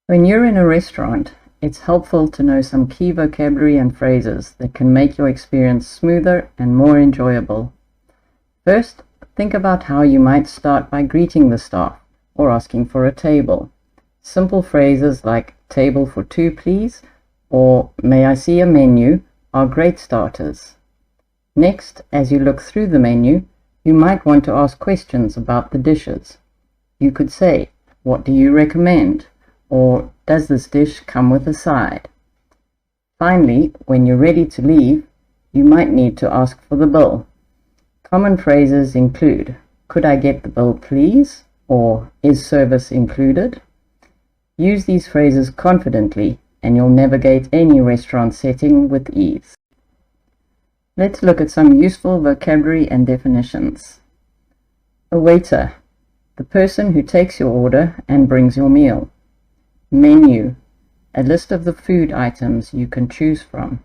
When you're in a restaurant, it's helpful to know some key vocabulary and phrases that can make your experience smoother and more enjoyable. First, think about how you might start by greeting the staff or asking for a table. Simple phrases like "table for two, please," or "may I see a menu" are great starters. Next, as you look through the menu, you might want to ask questions about the dishes. You could say, "What do you recommend?" or "Does this dish come with a side?" Finally, when you're ready to leave, you might need to ask for the bill. Common phrases include, "Could I get the bill, please?" or "Is service included?" Use these phrases confidently, and you'll navigate any restaurant setting with ease. Let's look at some useful vocabulary and definitions. A waiter, the person who takes your order and brings your meal. Menu, a list of the food items you can choose from.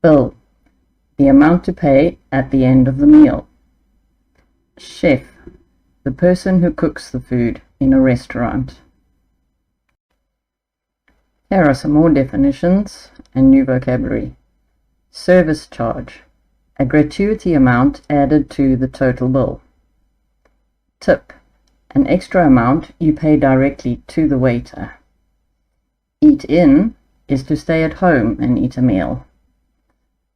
Bill, the amount to pay at the end of the meal. Chef, the person who cooks the food in a restaurant. Here are some more definitions and new vocabulary. Service charge, a gratuity amount added to the total bill. Tip, an extra amount you pay directly to the waiter. Eat in is to stay at home and eat a meal.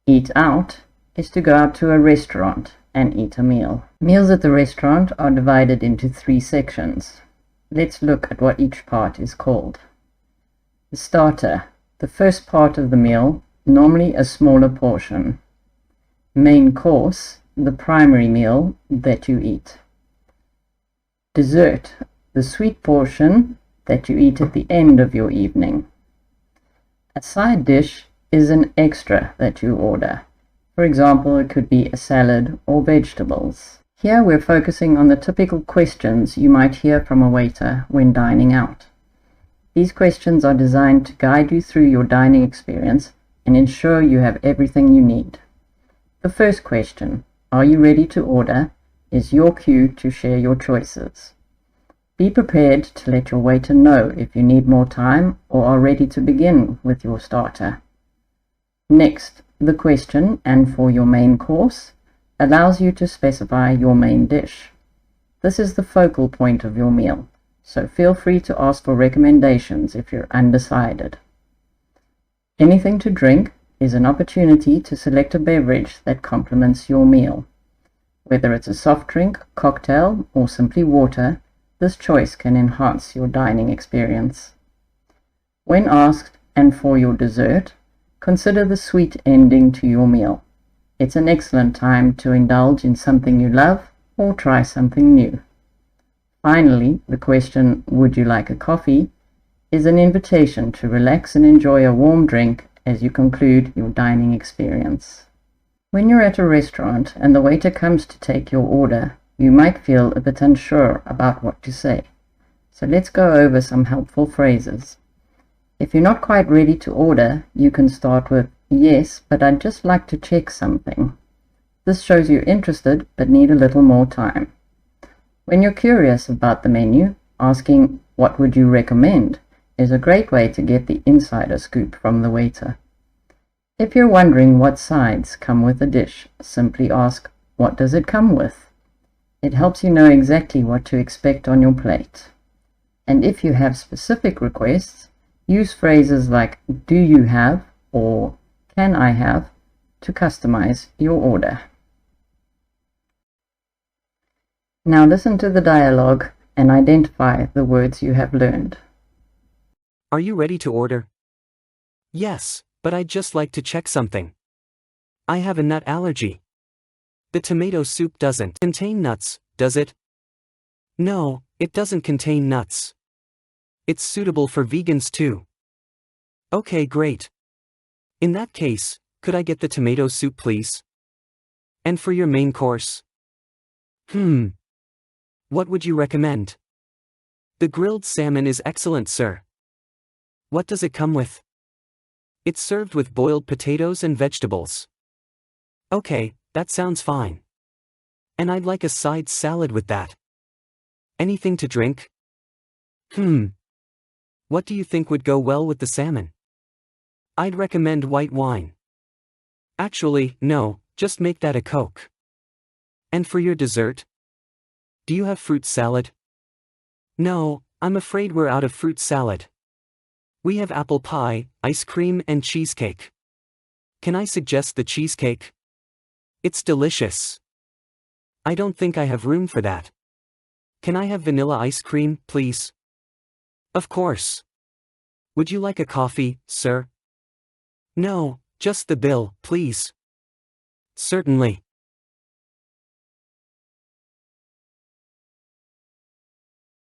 Eat out is to go out to a restaurant and eat a meal. Meals at the restaurant are divided into 3 sections. Let's look at what each part is called. The starter, the first part of the meal, normally a smaller portion. Main course, the primary meal that you eat. Dessert, the sweet portion that you eat at the end of your evening. A side dish is an extra that you order. For example, it could be a salad or vegetables. Here we're focusing on the typical questions you might hear from a waiter when dining out. These questions are designed to guide you through your dining experience and ensure you have everything you need. The first question, "Are you ready to order?" is your cue to share your choices. Be prepared to let your waiter know if you need more time or are ready to begin with your starter. Next, the question, "And for your main course," allows you to specify your main dish. This is the focal point of your meal, so feel free to ask for recommendations if you're undecided. Anything to drink is an opportunity to select a beverage that complements your meal. Whether it's a soft drink, cocktail, or simply water, this choice can enhance your dining experience. When asked, "And for your dessert," consider the sweet ending to your meal. It's an excellent time to indulge in something you love or try something new. Finally, the question, "Would you like a coffee?" is an invitation to relax and enjoy a warm drink as you conclude your dining experience. When you're at a restaurant and the waiter comes to take your order, you might feel a bit unsure about what to say. So let's go over some helpful phrases. If you're not quite ready to order, you can start with, "Yes, but I'd just like to check something." This shows you're interested but need a little more time. When you're curious about the menu, asking, "What would you recommend?" is a great way to get the insider scoop from the waiter. If you're wondering what sides come with a dish, simply ask, "What does it come with?" It helps you know exactly what to expect on your plate. And if you have specific requests, use phrases like "Do you have?" or "Can I have?" to customize your order. Now listen to the dialogue and identify the words you have learned. Are you ready to order? Yes, but I'd just like to check something. I have a nut allergy. The tomato soup doesn't contain nuts, does it? No, it doesn't contain nuts. It's suitable for vegans too. Okay, great. In that case, could I get the tomato soup, please? And for your main course? What would you recommend? The grilled salmon is excellent, sir. What does it come with? It's served with boiled potatoes and vegetables. Okay, that sounds fine. And I'd like a side salad with that. Anything to drink? What do you think would go well with the salmon? I'd recommend white wine. Actually, no, just make that a Coke. And for your dessert? Do you have fruit salad? No, I'm afraid we're out of fruit salad. We have apple pie, ice cream and cheesecake. Can I suggest the cheesecake? It's delicious. I don't think I have room for that. Can I have vanilla ice cream, please? Of course. Would you like a coffee, sir? No, just the bill, please. Certainly.